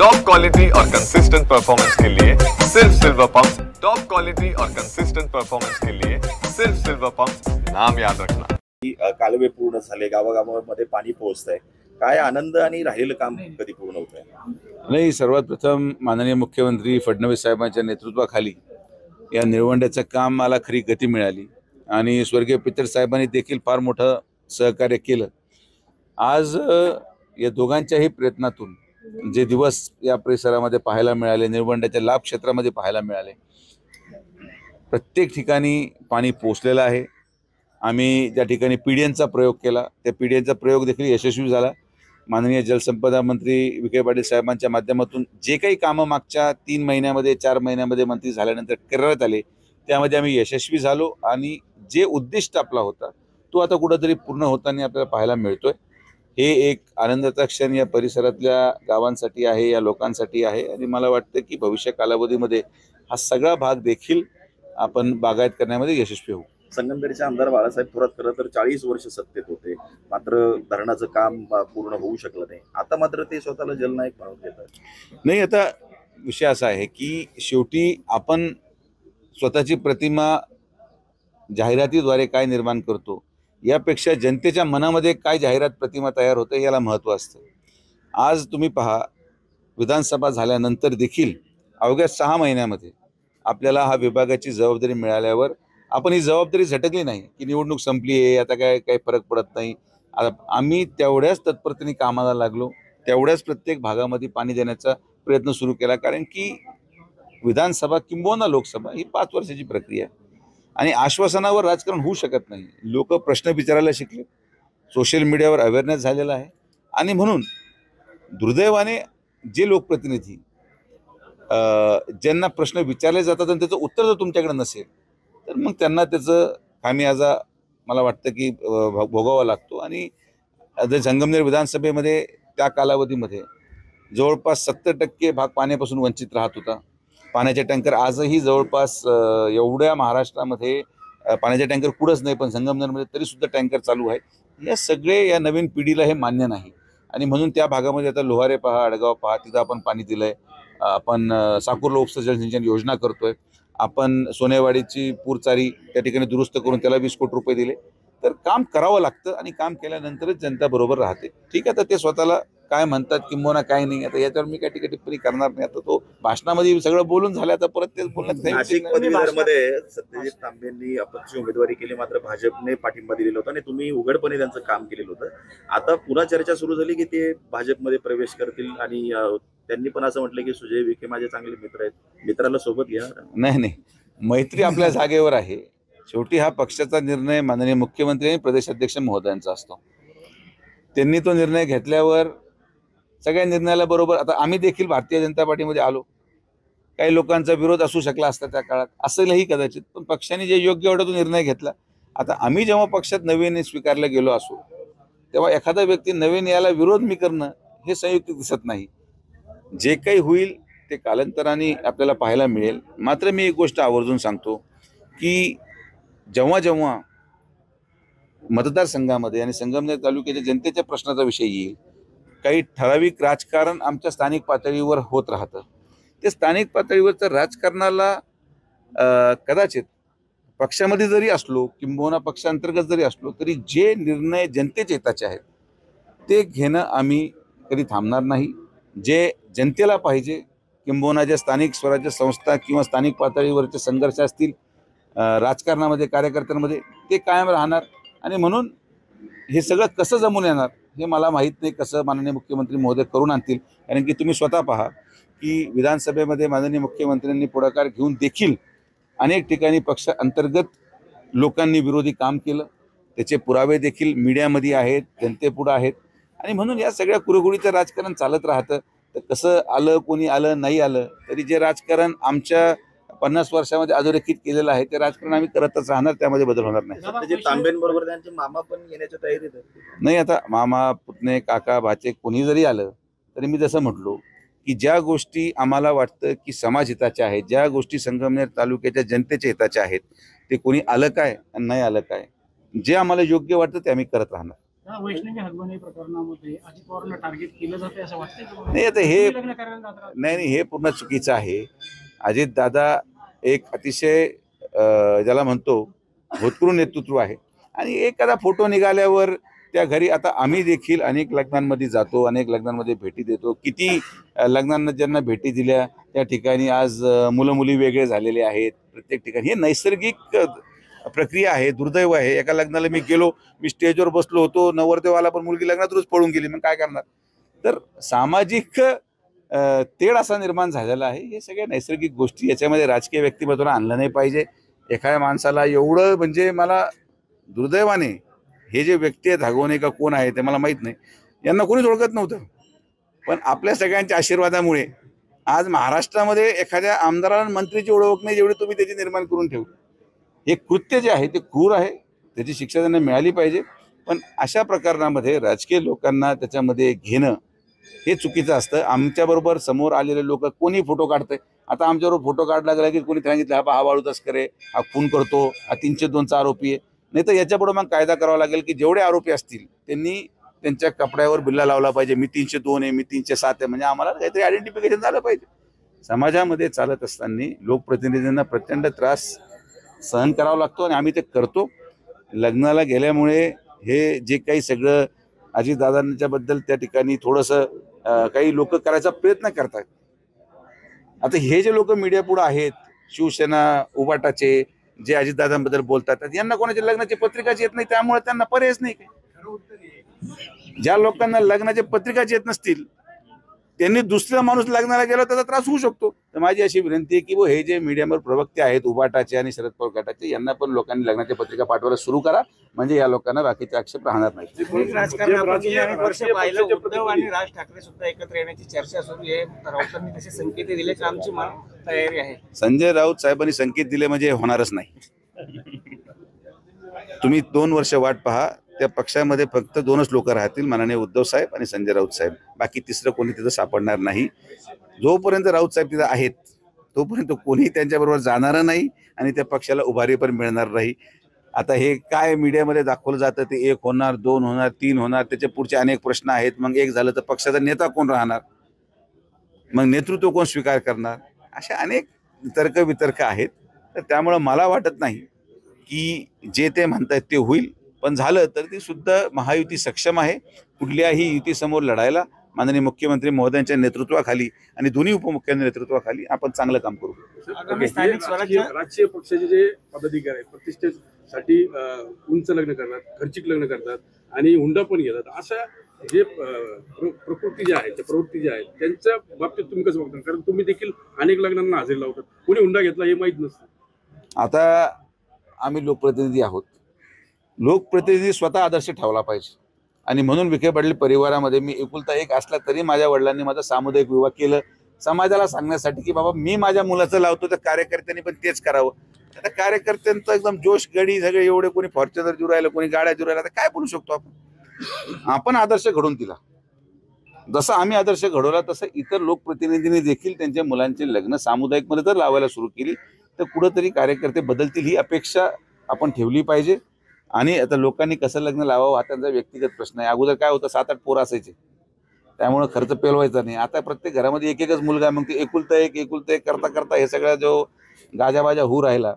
Top quality और consistent performance के लिए सिर्फ सिल्वर पंप। टॉप क्वालिटी और कंसिस्टेंट परफॉर्मेंस के लिए सिर्फ सिल्वर पंप, नाम याद रखना। कालवे पूर्ण झाले, गावागावांमध्ये पाणी पोहोचतंय, काय आनंद आणि राहिलेलं काम कधी पूर्ण होतंय? नाही, सर्वात प्रथम माननीय मुख्यमंत्री फडणवीस साहेबांच्या नेतृत्वाखाली या निळवंड्याचं कामाला खरी गती मिळाली आणि स्वर्गीय पितर साहेबांनी देखील फार मोठं सहकार्य केलं। आज या दोघांच्याही प्रयत्नातून जे दिवस या परिसरामध्ये पाहायला मिळाले, निळवंड्याच्या लाभ क्षेत्रामध्ये पाहायला मिळाले, प्रत्येक ठिकाणी पाणी पोचलेलं आहे। आम्ही ज्या ठिकाणी पीडीएनचा प्रयोग केला, त्या पीडीएनचा प्रयोग देखील यशस्वी झाला। माननीय जलसंपदा मंत्री विखे पाटील साहेबांच्या माध्यमातून जे काही कामं मागच्या 3 महिन्यामध्ये 4 महिन्यामध्ये मंत्री झाल्यानंतर करण्यात आले, त्यामध्ये आम्ही यशस्वी झालो आणि जे उद्दिष्ट आपला होता तो आता कुठेतरी पूर्ण होताना आपल्याला पाहायला मिळतोय। हे एक आनंदाचा क्षण या परिसरातल्या गावांसाठी आहे, या लोकांसाठी आहे आणि मला वाटतं की भविष्य कालावधीमध्ये हा सगळा भाग देखील आपण बागायत करण्यामध्ये यशस्वी होऊ। संगमनेरचे आमदार बाळासाहेब थोरात खरं तर 40 वर्ष सत्तेत होते, मात्र धरणाचं काम पूर्ण होऊ शकलं नाही। आता मात्र ते स्वतःला जलनायक म्हणून घेतात। नाही, आता विषय असा आहे की शेवटी आपण स्वतःची प्रतिमा जाहिरातीद्वारे काय निर्माण करतो यापेक्षा जनतेच्या मनामध्ये काय जाहिरात प्रतिमा तयार होते याला महत्त्व असतं। आज तुम्ही पहा, विधानसभा झाल्यानंतर देखील अवघ्या 6 महिन्यामध्ये आपल्याला हा विभागाची जबाबदारी मिळाल्यावर आपण ही जबाबदारी झटकली नाही की निवडणूक संपली आहे, आता काही फरक पडत नाही। आम्ही तेवढ्याच तत्परतेने कामाला लागलो, तेवढ्याच प्रत्येक भागामध्ये पाणी देण्याचा प्रयत्न सुरू केला, कारण की विधानसभा किंबहुना लोकसभा ही 5 वर्षाची प्रक्रिया आहे आणि आश्वासनावर राजकारण होऊ शकत नाही। लोक प्रश्न विचारायला शिकले, सोशल मीडियावर अवेअरनेस झालेला आहे आणि म्हणून दुर्दैवाने जे लोकप्रतिनिधी ज्यांना प्रश्न विचारले जातात आणि त्याचं उत्तर जर तुमच्याकडे नसेल तर मग त्यांना त्याचं खामियाजा मला वाटतं की भोगावा लागतो। आणि संगमनेर विधानसभेमध्ये त्या कालावधीमध्ये जवळपास 70% भाग पाण्यापासून वंचित राहत होता। पाण्याचे टँकर आजही जवळपास एवढ्या महाराष्ट्रामध्ये पाण्याचे टँकर कुठंच नाही, पण संगमनेरमध्ये तरीसुद्धा टँकर चालू आहे। या सगळे या नवीन पिढीला हे मान्य नाही आणि म्हणून त्या भागामध्ये आता लोहारे पहा, अडगाव पहा, तिथं आपण पाणी दिलं आहे। आपण साकूरला उपसा जलसिंचन योजना करतोय, आपण सोनेवाडीची पूरचारी त्या ठिकाणी दुरुस्त करून त्याला 20 कोटी रुपये दिले। तर काम करावं लागतं आणि काम केल्यानंतरच जनता बरोबर राहते। ठीक आहे, तर ते स्वतःला काय म्हणतात किंबहुना काय नाही, आता याच्यावर मी काय टिप्पणी करणार नाही। आता तो भाषणामध्ये सगळं बोलून झालं, आता परत तेच बोलण्यात नाशिक पदवीधरमध्ये सत्यजित तांबेंनी अपक्ष उमेदवारी केली, मात्र भाजपने पाठिंबा दिलेला होता आणि तुम्ही उघडपणे त्यांचं काम केलेलं होतं। आता पुन्हा चर्चा सुरू झाली की ते भाजपमध्ये प्रवेश करतील आणि त्यांनी पण असं म्हटलं की सुजय विखे माझे चांगले मित्र आहेत, मित्राला सोबत घ्या। नाही, मैत्री आपल्या जागेवर आहे। शेवटी हा पक्षाचा निर्णय माननीय मुख्यमंत्री आणि प्रदेश अध्यक्ष महोदयांचा असतो। त्यांनी तो निर्णय घेतल्यावर सगळ्या निर्णयाला बरोबर, आता आम्ही देखील भारतीय जनता पार्टीमध्ये आलो, काही लोकांचा विरोध असू शकला असता त्या काळात, असेलही कदाचित, पण पक्षाने जे योग्य वाटतं तो निर्णय घेतला। आता आम्ही जेव्हा पक्षात नवीन स्वीकारला गेलो असो तेव्हा एखादा व्यक्ती नवीन याला विरोध मी करणं हे संयुक्त दिसत नाही। जे काही होईल ते कालांतराने आपल्याला पाहायला मिळेल। मात्र मी एक गोष्ट आवर्जून सांगतो की जेव्हा जेव्हा मतदारसंघामध्ये आणि संगमनेर तालुक्याच्या जनतेच्या प्रश्नाचा विषय येईल, काही ठराविक राजकारण आमच्या स्थानिक पातळीवर होत राहतं। ते स्थानिक पातळीवरचं राजकारणाला कदाचित पक्षामध्ये जरी असलो किंबहुना पक्षांतर्गत जरी असलो तरी जे निर्णय जनतेच्या हिताचे आहेत ते घेणं आम्ही कधी थांबणार नाही। जे जनतेला पाहिजे किंबहुना ज्या स्थानिक स्वराज्य संस्था किंवा स्थानिक पातळीवरचे संघर्ष असतील राजकारणामध्ये, कार्यकर्त्यांमध्ये, ते कायम राहणार आणि म्हणून हे सगळं कसं जमून येणार हे मला माहीत नाही, कसं माननीय मुख्यमंत्री महोदय करून आणतील। कारण की तुम्ही स्वतः पहा की विधानसभेमध्ये माननीय मुख्यमंत्र्यांनी पुढाकार घेऊन देखील अनेक ठिकाणी पक्ष अंतर्गत लोकांनी विरोधी काम केलं, त्याचे पुरावे देखील मीडियामध्ये आहेत, जनतेपुढे आहेत आणि म्हणून या सगळ्या कुरघोडीचं राजकारण चालत राहतं। तर कसं आलं, कोणी आलं नाही आलं तरी जे राजकारण आमच्या 50 वर्षामध्ये अधोरेखित केलेलं आहे ते राजकारण आम्ही करतच राहणार, त्यामध्ये बदल होणार नाही। सत्यजित तांबेंबरोबर त्यांचे मामा पण येण्याच्या तयारीत आहेत। नाही, आता मामा, पुतणे, काका, भाचे कोणी जरी आलं तरी मी जसं म्हटलो की ज्या गोष्टी आम्हाला वाटतं की समाज हिताच्या आहेत, ज्या गोष्टी संगमनेर तालुक्याच्या जनतेच्या हिताच्या आहेत, ते कोणी आलं काय आणि नाही आलं काय, जे आम्हाला योग्य वाटतं ते आम्ही करत राहणार। वैष्णवी हगवणे प्रकरणामध्ये अजित पवारांना टार्गेट केलं जाते असं वाटतंय तुम्हाला? नाही, आता हे लग्न करायला जात राहतात. नाही, हे पूर्ण चुकीचं आहे. अजित दादा एक अतिशय ज्याला म्हणतो भूतपूर्व नेतृत्व आहे आणि एखादा फोटो निघाल्यावर त्या घरी आता आम्ही देखील अनेक लग्नांमध्ये जातो, अनेक लग्नांमध्ये भेटी देतो. किती लग्नांना ज्यांना भेटी दिल्या त्या ठिकाणी आज मुलं मुली वेगळे झालेले आहेत. प्रत्येक ठिकाणी हे नैसर्गिक प्रक्रिया आहे. दुर्दैव आहे. एका लग्नाला मी गेलो, मी स्टेजवर बसलो होतो, नवरदेवाला पण मुलगी लग्नातच पळून गेली, मग काय करणार? तर सामाजिक तेढ असा निर्माण झालेला आहे. हे सगळ्या नैसर्गिक गोष्टी, याच्यामध्ये राजकीय व्यक्तिमत्वाला आणलं नाही पाहिजे. एखाद्या माणसाला एवढं, म्हणजे मला दुर्दैवाने हे जे व्यक्ती आहेत हगवणे का कोण आहे ते मला माहीत नाही, यांना कोणीच ओळखत नव्हतं. पण आपल्या सगळ्यांच्या आशीर्वादामुळे आज महाराष्ट्रामध्ये एखाद्या आमदाराला मंत्रीची ओळख नाही जेवढी तुम्ही त्याची निर्माण करून ठेवली. हे कृत्य जे आहे ते क्रूर आहे, त्याची शिक्षा त्यांना मिळाली पाहिजे. पण अशा प्रकरणामध्ये राजकीय लोकांना त्याच्यामध्ये घेणं हे चुकीचं असतं. आमच्याबरोबर समोर आलेले लोक कोणी फोटो काढतंय, आता आमच्याबरोबर फोटो काढला गेला की कोणी सांगितलं हा वाळू तस्कर आहे, हा खून करतो, हा 302चा आरोपी आहे. नाही तर याच्यापुढे मग कायदा करावा लागेल की जेवढे आरोपी असतील त्यांनी त्यांच्या कपड्यावर बिल्ला लावला पाहिजे, मी 302 आहे, मी 307 आहे, म्हणजे आम्हाला काहीतरी आयडेंटिफिकेशन झालं पाहिजे. समाजामध्ये चालत असताना लोकप्रतिनिधींना प्रचंड त्रास सहन करावा लागतो आणि आम्ही ते करतो. लग्नाला गेल्यामुळे हे जे काही सगळं अजितदादांच्या बद्दल त्या ठिकाणी थोडंसं काही लोक करायचा प्रयत्न करतात. आता हे जे लोक मीडिया पुढे आहेत, शिवसेना उबाटाचे जे अजितदादांबद्दल बोलतात, यांना कोणाच्या लग्नाची पत्रिकाच येत नाही, त्यामुळे त्यांना पर्यायच नाही. ज्या लोकांना लग्नाच्या पत्रिकाच येत नसतील त्यांनी दुसरा माणूस लग्नाला गेला त्याचा त्रास होऊ शकतो. तर माझी अशी विनंती आहे की हे जे मीडियावर प्रवक्ते आहेत उबाटाचे आणि शरद पवार गटाचे, यांना पण लोकांनी लग्नाच्या पत्रिका पाठवायला सुरू करा, म्हणजे या लोकांना बाकीचे आक्षेप राहणार नाही. उद्धव आणि राज ठाकरे सुद्धा एकत्र येण्याची चर्चा सुरू आहे. राऊतांनी तसे संकेत दिल्याची आमची तयारी आहे. संजय राऊत साहेबांनी संकेत दिले म्हणजे होणारच नाही. तुम्ही 2 वर्ष वाट पहा. त्या पक्षामध्ये फक्त 2च लोक राहतील, माननीय उद्धव साहेब आणि संजय राऊत साहेब. बाकी तिसरं कोणी तिथं सापडणार नाही. जोपर्यंत राऊत साहेब तिथं आहेत तोपर्यंत कोणी त्यांच्याबरोबर जाणार नाही आणि त्या पक्षाला उभारी पण मिळणार नाही. आता हे काय मीडियामध्ये दाखवलं जातं ते 1 होणार, 2 होणार, 3 होणार, त्याचे पुढचे अनेक प्रश्न आहेत. मग 1 झालं तर पक्षाचा नेता कोण राहणार, मग नेतृत्व कोण स्वीकार करणार, अशा अनेक तर्क वितर्क आहेत. तर त्यामुळं मला वाटत नाही की जे ते म्हणतात ते होईल. पण झालं तर ती सुद्धा महायुती सक्षम आहे कुठल्याही युतीसमोर लढायला. माननीय मुख्यमंत्री महोदयांच्या नेतृत्वाखाली आणि दोन्ही उपमुख्यमंत्री नेतृत्वाखाली आपण चांगलं काम करू. राजकीय पक्षाचे जे पदाधिकारी आहेत प्रतिष्ठेसाठी उंच लग्न करतात, खर्चिक लग्न करतात आणि हुंडा पण घेतात, अशा जे प्रकृती ज्या आहेत, प्रवृत्ती ज्या आहेत, त्यांच्या बाबतीत तुम्ही कसं बघता? कारण तुम्ही देखील अनेक लग्नांना हजेरी लावतात, कोणी हुंडा घेतला हे माहीत नसतं. आता आम्ही लोकप्रतिनिधी आहोत. लोकप्रतिनिधी स्वतः आदर्श ठेवला पाहिजे आणि म्हणून विखे पाटील परिवारामध्ये मी एकुलता एक असला तरी माझ्या वडिलांनी माझा सामुदायिक विवाह केलं, समाजाला सांगण्यासाठी की बाबा मी माझ्या मुलाचं लावतो तर कार्यकर्त्यांनी पण तेच करावं. आता कार्यकर्त्यांचा एकदम जोश गडी सगळे एवढे, कोणी फॉर्च्युनर देऊ राहिलं, कोणी गाड्या देऊ राहिला, तर काय बोलू शकतो आपण आदर्श घडवून दिला. जसं आम्ही आदर्श घडवला तसं इतर लोकप्रतिनिधींनी देखील त्यांच्या मुलांचे लग्न सामुदायिकमध्ये जर लावायला सुरू केली तर कुठंतरी कार्यकर्ते बदलतील ही अपेक्षा आपण ठेवली पाहिजे. आणि आता लोकांनी कसं लग्न लावावं हा त्यांचा व्यक्तिगत प्रश्न आहे. अगोदर काय होतं, 7-8 पोरं असायचे, त्यामुळे खर्च पेलवायचा नाही. आता प्रत्येक घरामध्ये एकच मुलगा, मग ते एकुलता एक करता करता हे सगळा जो गाजाबाजा होऊ राहिला.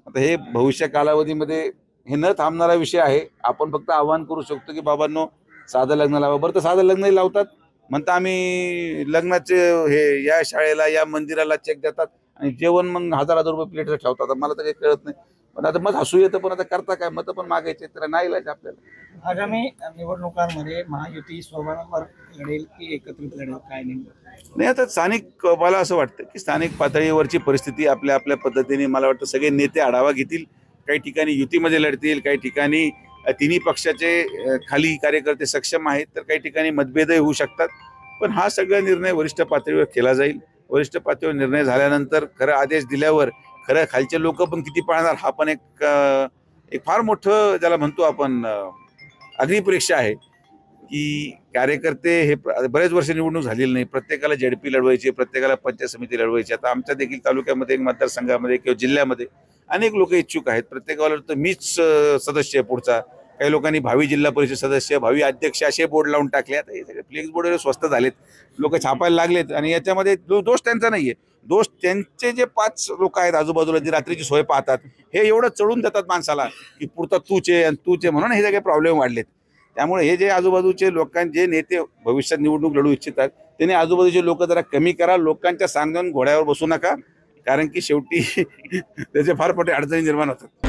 आता हे भविष्य कालावधीमध्ये हे न थांबणारा विषय आहे. आपण फक्त आवाहन करू शकतो की बाबांनो साधं लग्न लावा. बरं तर साधं लग्नही लावतात म्हणता आम्ही लग्नाचे हे या शाळेला या मंदिराला चेक देतात आणि जेवण मग 1000 रुपये प्लेट ठेवतात. मला तर काही कळत नाही. पण आता मग हसू येतं, पण आता करता काय, मतं पण मागायचे तर नाही लायचं आपल्याला. आगामी निवडणुकांमध्ये महायुती स्वबळावर लढेल की एकत्रित लढेल, काय नाही. आता स्थानिक, मला असं वाटतं की स्थानिक पातळीवरची परिस्थिती आपल्या आपल्या पद्धतीने मला वाटतं सगळे नेते आढावा घेतील. काही ठिकाणी युतीमध्ये लढतील, काही ठिकाणी तिन्ही पक्षाचे खाली कार्यकर्ते सक्षम आहेत, तर काही ठिकाणी मतभेदही होऊ शकतात. पण हा सगळा निर्णय वरिष्ठ पातळीवर केला जाईल. वरिष्ठ पातळीवर निर्णय झाल्यानंतर खरं आदेश दिल्यावर खरं खालचे लोक पण किती पाळणार हा पण एक फार मोठं ज्याला म्हणतो आपण अग्निपरीक्षा आहे. की कार्यकर्ते हे बरेच वर्ष निवडणूक झालेली नाही, प्रत्येकाला झेडपी लढवायची, प्रत्येकाला पंचायत समिती लढवायची. आता आमच्या देखील तालुक्यामध्ये मतदारसंघामध्ये किंवा जिल्ह्यामध्ये अनेक लोक इच्छुक आहेत. प्रत्येकाला तर मीच सदस्य आहे पुढचा, काही लोकांनी भावी जिल्हा परिषद सदस्य, भावी अध्यक्ष असे बोर्ड लावून टाकले. आता हे सगळे फ्लेक्स बोर्ड स्वस्त झालेत, लोक छापायला लागलेत. आणि याच्यामध्ये दोष त्यांचा नाहीये, दोष त्यांचे जे 5 लोक आहेत आजूबाजूला जी रात्रीची सोय पाहतात, हे एवढं चढून देतात माणसाला की पुरता तूचे आणि तूचे म्हणून हे सगळे प्रॉब्लेम वाढलेत. त्यामुळे हे जे आजूबाजूचे लोकांचे जे नेते भविष्यात निवडणूक लढू इच्छितात त्यांनी आजूबाजूचे लोक जरा कमी करा, लोकांच्या सांगून घोड्यावर बसू नका, कारण की शेवटी त्याचे फार मोठे अडचणी निर्माण होतात.